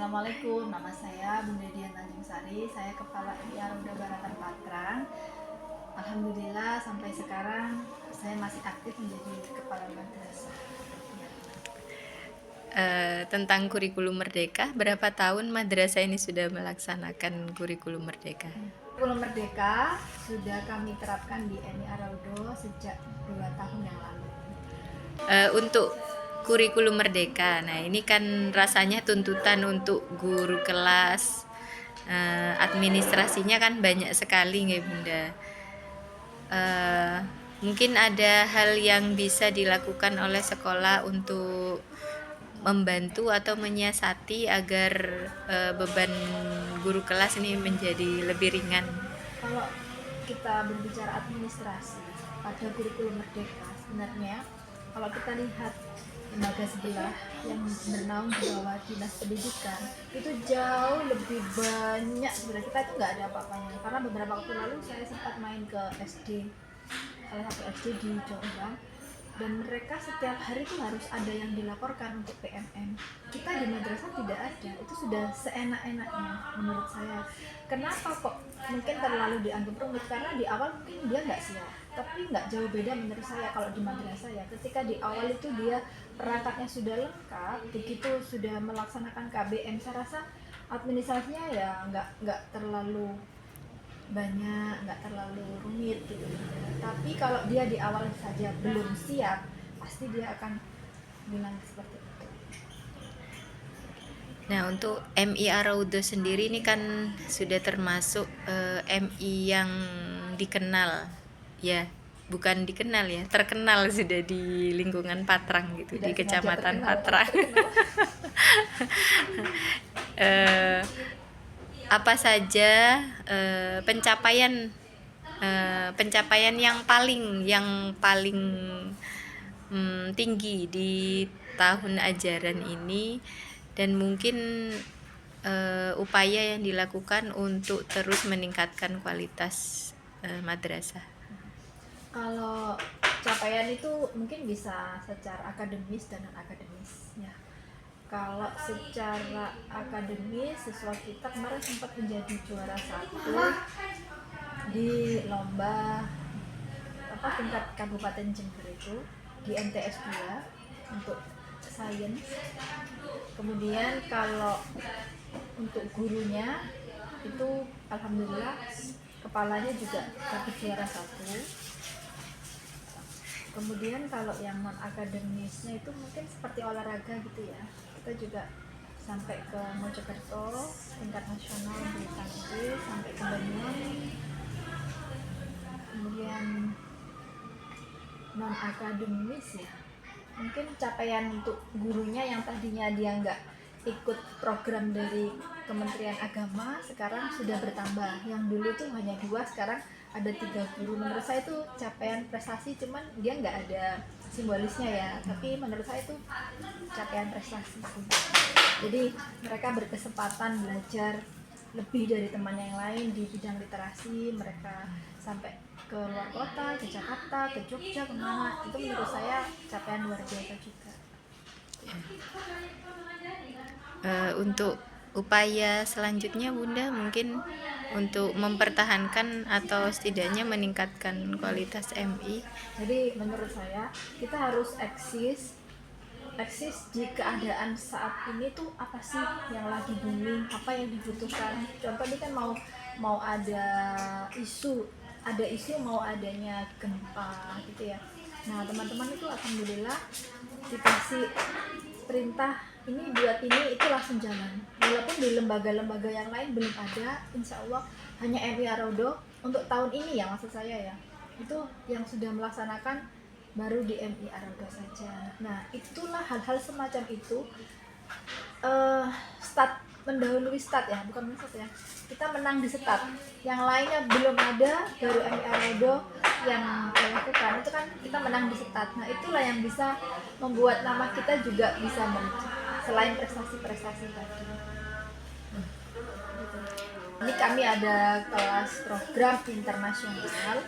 Assalamualaikum, nama saya Bunda Dian Tanjung Sari, saya Kepala MIA Roda Baratan Patrang. Alhamdulillah sampai sekarang saya masih aktif menjadi Kepala Madrasah. Tentang kurikulum merdeka, berapa tahun madrasah ini sudah melaksanakan kurikulum merdeka? Kurikulum Merdeka sudah kami terapkan di MIA Rodo sejak 2 tahun yang lalu. Untuk kurikulum merdeka, nah ini kan rasanya tuntutan untuk guru kelas, administrasinya kan banyak sekali nggak Bunda. Mungkin ada hal yang bisa dilakukan oleh sekolah untuk membantu atau menyiasati agar beban guru kelas ini menjadi lebih ringan. Kalau kita berbicara administrasi pada kurikulum Merdeka, sebenarnya kalau kita lihat lembaga sebelah yang bernaung di bawah dinas pendidikan itu jauh lebih banyak. Sebenarnya kita itu nggak ada apa-apanya, karena beberapa waktu lalu saya sempat main ke SD, salah satu SD di Jombang, dan mereka setiap hari itu harus ada yang dilaporkan untuk PMM. Kita di madrasah tidak ada, itu sudah seenak-enaknya menurut saya. Kenapa kok mungkin terlalu dianggap rumit? Karena di awal mungkin dia nggak siap, tapi nggak jauh beda menurut saya kalau di madrasah ya. Ketika di awal itu dia perangkatnya sudah lengkap, begitu sudah melaksanakan KBM, saya rasa administrasinya ya nggak terlalu banyak, nggak terlalu rumit gitu. Tapi kalau dia di awal saja belum siap, pasti dia akan bilang seperti itu. Nah, untuk MI Araudo sendiri ini kan sudah termasuk MI yang dikenal, ya, bukan dikenal ya, terkenal sudah di lingkungan Patrang gitu, Tidak di sengaja Kecamatan terkenal, Patrang. terkenal. Eh, apa saja pencapaian yang paling tinggi di tahun ajaran ini, dan mungkin upaya yang dilakukan untuk terus meningkatkan kualitas madrasah. Kalau capaian itu mungkin bisa secara akademis dan non akademis ya. Kalau secara akademis, siswa kita kemarin sempat menjadi juara 1 di lomba tingkat Kabupaten Jember itu di MTS 2 untuk sains. Kemudian kalau untuk gurunya itu alhamdulillah kepalanya juga dapat juara 1. Kemudian kalau yang non akademisnya itu mungkin seperti olahraga gitu ya, kita juga sampai ke Mojokerto tingkat nasional bulu tangkis, sampai ke Banyuwangi. Kemudian non akademis ya, mungkin capaian untuk gurunya yang tadinya dia nggak ikut program dari Kementerian Agama, sekarang sudah bertambah. Yang dulu tuh hanya 2, sekarang ada 3 guru. Menurut saya itu capaian prestasi, cuman dia nggak ada simbolisnya ya, tapi menurut saya itu capaian prestasi sih. Jadi mereka berkesempatan belajar lebih dari teman yang lain di bidang literasi. Mereka sampai ke luar kota, ke Jakarta, ke Jogja, kemana, itu menurut saya capaian luar biasa juga. Untuk upaya selanjutnya Bunda, mungkin untuk mempertahankan atau setidaknya meningkatkan kualitas MI. Jadi menurut saya kita harus eksis di keadaan saat ini tuh, apa sih yang lagi booming, apa yang dibutuhkan. Contoh ini kan mau ada isu mau adanya gempa gitu ya. Nah teman-teman itu alhamdulillah dikasih perintah ini buat ini, itu langsung jalan. Walaupun di lembaga-lembaga yang lain belum ada, insya Allah hanya MI Rodo untuk tahun ini ya, maksud saya ya, itu yang sudah melaksanakan baru di MI Rodo saja. Nah itulah hal-hal semacam itu, stat mendahului stat ya, bukan stat ya, kita menang di stat, yang lainnya belum ada, baru MI Rodo yang melakukan itu kan kita menang di stat. Nah itulah yang bisa membuat nama kita juga bisa selain prestasi-prestasi tadi. Ini kami ada kelas program internasional,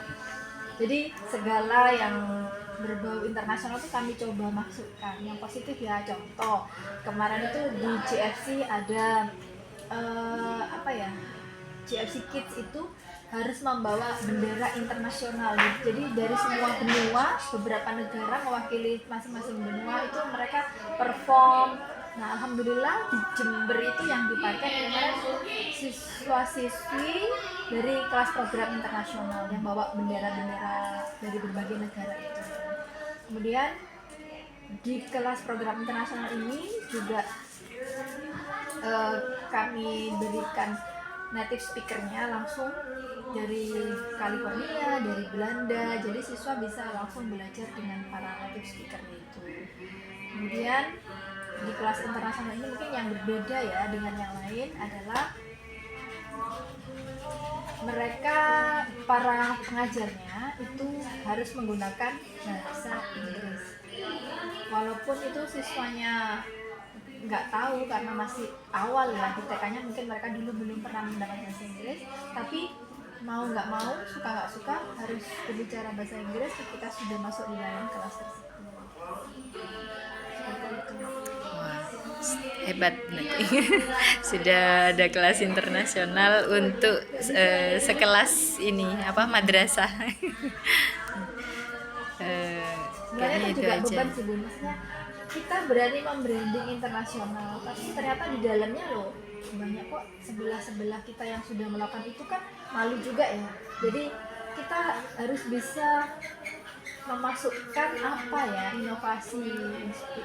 jadi segala yang berbau internasional tuh kami coba masukkan yang positif ya. Contoh kemarin itu di GFC ada apa ya, GFC Kids itu harus membawa bendera internasional. Jadi dari semua benua, beberapa negara mewakili masing-masing benua itu mereka perform. Nah, alhamdulillah di Jember itu yang dipakai oleh siswa-siswi dari kelas program internasional yang bawa bendera-bendera dari berbagai negara itu. Kemudian di kelas program internasional ini juga kami berikan native speakernya langsung dari California, dari Belanda, jadi siswa bisa langsung belajar dengan para native speakernya itu. Kemudian di kelas internasional ini mungkin yang berbeda ya dengan yang lain adalah mereka, para pengajarnya itu harus menggunakan bahasa Inggris walaupun itu siswanya nggak tahu karena masih awal ya di TK-nya, mungkin mereka dulu belum pernah mendapat bahasa Inggris, tapi mau nggak mau, suka nggak suka harus berbicara bahasa Inggris ketika sudah masuk di dalam kelas tersebut. Seperti itu. Wah, hebat berarti. Sudah ada kelas internasional untuk sekelas ini apa madrasah. Sebenarnya Kayaknya itu itu juga aja. beban sih Bu, maksudnya kita berani membranding internasional, tapi ternyata di dalamnya loh banyak kok sebelah kita yang sudah melakukan itu kan malu juga ya. Jadi kita harus bisa memasukkan apa ya, inovasi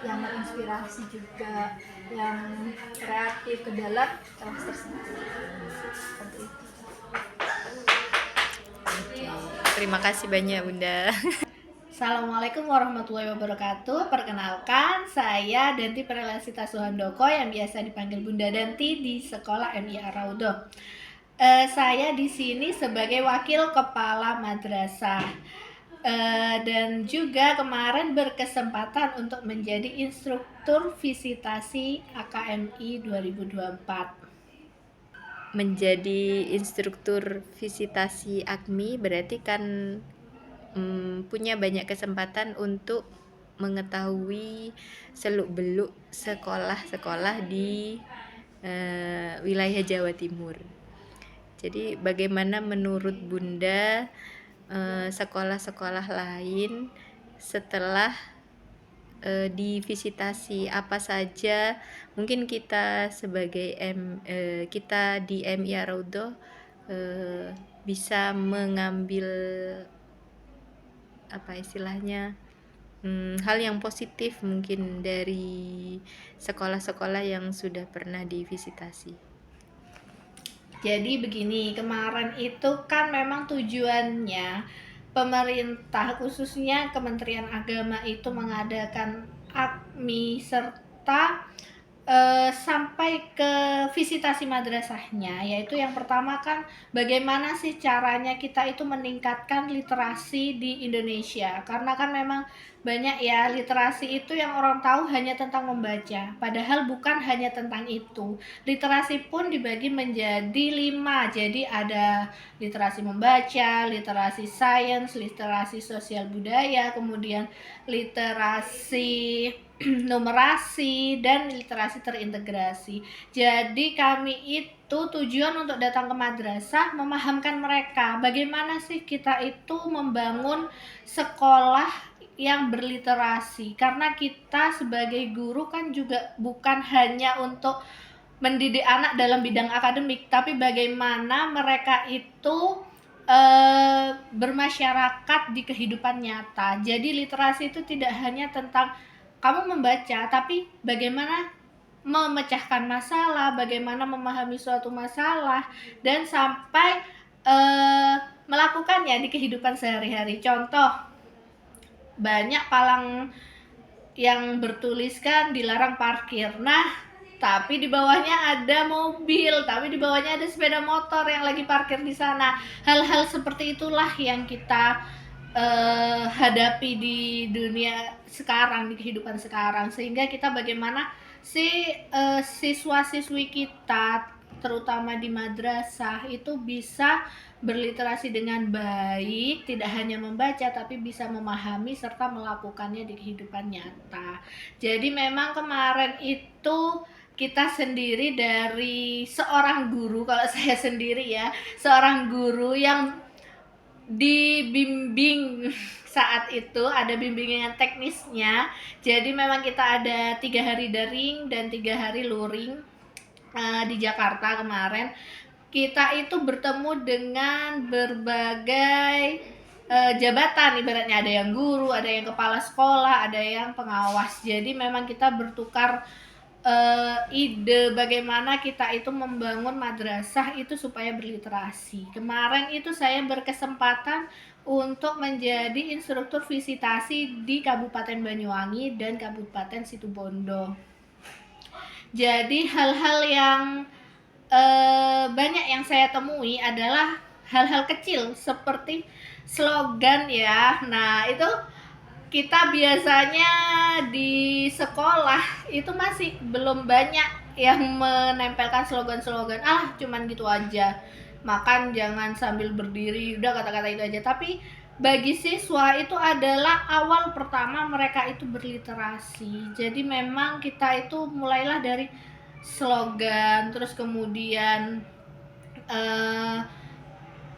yang menginspirasi juga, yang kreatif ke dalam kelas tersebut. Seperti itu. Oke. Terima kasih banyak Bunda. Assalamualaikum warahmatullahi wabarakatuh. Perkenalkan, saya Danti Prelasita Suhandoko yang biasa dipanggil Bunda Danti di Sekolah MIA Raudoh. Saya di sini sebagai wakil kepala madrasah. Dan juga kemarin berkesempatan untuk menjadi instruktur visitasi AKMI 2024. Menjadi instruktur visitasi AKMI berarti kan punya banyak kesempatan untuk mengetahui seluk-beluk sekolah-sekolah di wilayah Jawa Timur. Jadi bagaimana menurut Bunda sekolah-sekolah lain setelah divisitasi, apa saja mungkin kita sebagai kita di MIA Raudoh bisa mengambil apa istilahnya hal yang positif mungkin dari sekolah-sekolah yang sudah pernah divisitasi. Jadi begini, kemarin itu kan memang tujuannya pemerintah khususnya Kementerian Agama itu mengadakan AKMI serta sampai ke visitasi madrasahnya, yaitu yang pertama kan bagaimana sih caranya kita itu meningkatkan literasi di Indonesia, karena kan memang banyak ya literasi itu yang orang tahu hanya tentang membaca, padahal bukan hanya tentang itu. Literasi pun dibagi menjadi 5, jadi ada literasi membaca, literasi sains, literasi sosial budaya, kemudian literasi numerasi, dan literasi terintegrasi. Jadi kami itu tujuan untuk datang ke madrasah memahamkan mereka bagaimana sih kita itu membangun sekolah yang berliterasi, karena kita sebagai guru kan juga bukan hanya untuk mendidik anak dalam bidang akademik, tapi bagaimana mereka itu bermasyarakat di kehidupan nyata. Jadi literasi itu tidak hanya tentang kamu membaca, tapi bagaimana memecahkan masalah, bagaimana memahami suatu masalah, dan sampai melakukannya di kehidupan sehari-hari. Contoh, banyak palang yang bertuliskan dilarang parkir. Nah, tapi di bawahnya ada mobil, tapi di bawahnya ada sepeda motor yang lagi parkir di sana. Hal-hal seperti itulah yang kita hadapi di dunia sekarang, di kehidupan sekarang, sehingga kita bagaimana si siswa-siswi kita terutama di madrasah itu bisa berliterasi dengan baik, tidak hanya membaca tapi bisa memahami serta melakukannya di kehidupan nyata. Jadi memang kemarin itu kita sendiri dari seorang guru, kalau saya sendiri ya, seorang guru yang dibimbing saat itu ada bimbingan teknisnya. Jadi memang kita ada 3 hari daring dan 3 hari luring di Jakarta kemarin. Kita itu bertemu dengan berbagai jabatan, ibaratnya ada yang guru, ada yang kepala sekolah, ada yang pengawas. Jadi memang kita bertukar ide bagaimana kita itu membangun madrasah itu supaya berliterasi. Kemarin itu saya berkesempatan untuk menjadi instruktur visitasi di Kabupaten Banyuwangi dan Kabupaten Situbondo. Jadi hal-hal yang banyak yang saya temui adalah hal-hal kecil seperti slogan ya. Nah, itu kita biasanya di sekolah itu masih belum banyak yang menempelkan slogan-slogan, cuman gitu aja, makan jangan sambil berdiri, udah kata-kata itu aja. Tapi bagi siswa itu adalah awal pertama mereka itu berliterasi. Jadi memang kita itu mulailah dari slogan, terus kemudian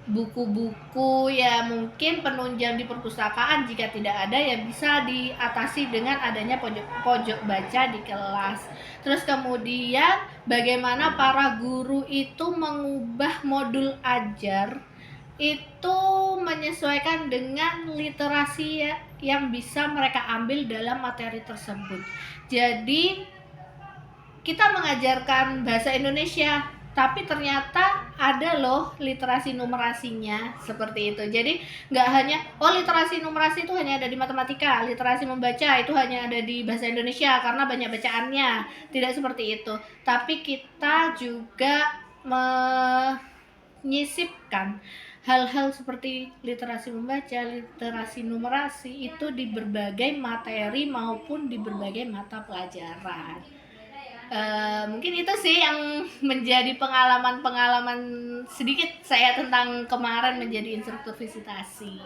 buku-buku ya, mungkin penunjang di perpustakaan jika tidak ada ya bisa diatasi dengan adanya pojok baca di kelas. Terus kemudian bagaimana para guru itu mengubah modul ajar itu menyesuaikan dengan literasi yang bisa mereka ambil dalam materi tersebut. Jadi kita mengajarkan bahasa Indonesia, tapi ternyata ada loh literasi numerasinya, seperti itu. Jadi nggak hanya literasi numerasi itu hanya ada di matematika, literasi membaca itu hanya ada di bahasa Indonesia karena banyak bacaannya. Tidak seperti itu, tapi kita juga menyisipkan hal-hal seperti literasi membaca, literasi numerasi itu di berbagai materi maupun di berbagai mata pelajaran. Mungkin itu sih yang menjadi pengalaman sedikit saya tentang kemarin menjadi instruktur visitasi.